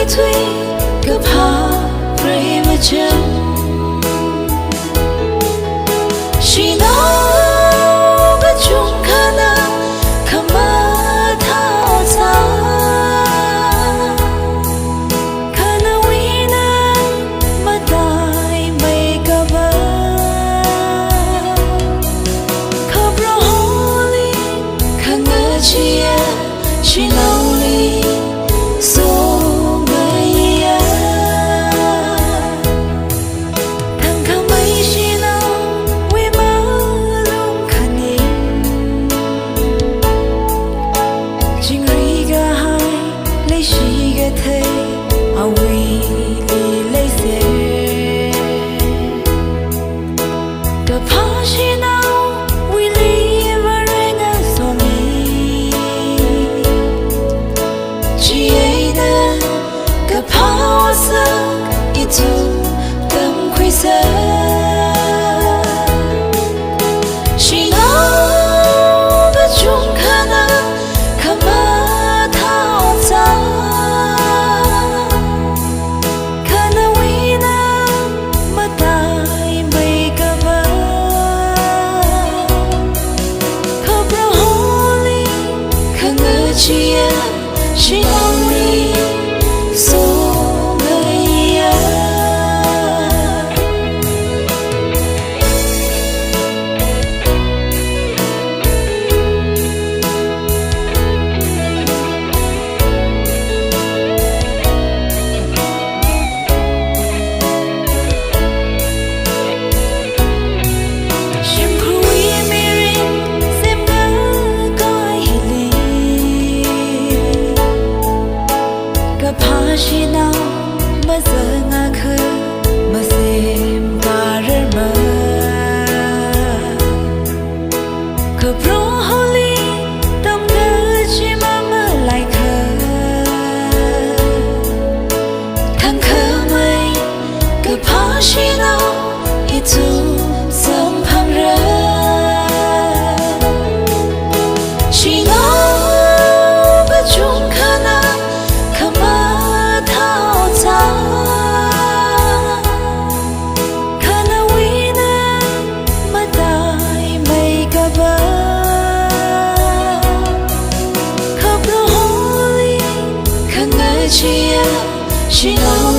thuy gặp hà rơi mà chân chỉ nói bất chung khả năng khám mà thao ra khả năng uy năng mà tai mây cả bờ khắp rõ holy khả ngờ chia chỉ lâu ly số người thằng khám mấy chỉ lâu vì mơ luôn khả nhìn chính ri gà hai lấy chỉ gà thế à vì đi lấy xe gặp phá chỉ lâu vì lý và rơi ngã gió lý chỉ ấy nè gặp phá sắc ít tu tâm khuy sa chỉ nói bất chung khả năng khám mà thao ra khả năng uy năng mà tai mây cả bờ khắp rõ holy khả ngờ chia chỉ lòng đi số người xem khui mirin xem ngỡ coi hili gặp phá chỉ nào mà giờ ngã khờ mà xem ta rơi mơ gặp rõ holy tâm ngỡ chỉ mà mơ lại khờ thằng khờ mây gặp phá chỉ nào ít tu sớm phang rơi chỉ nói bất chung khả năng khám mà thao ra khả năng uy năng mà tai mây cả bờ khắp rõ holy khả ngờ chia chỉ lâu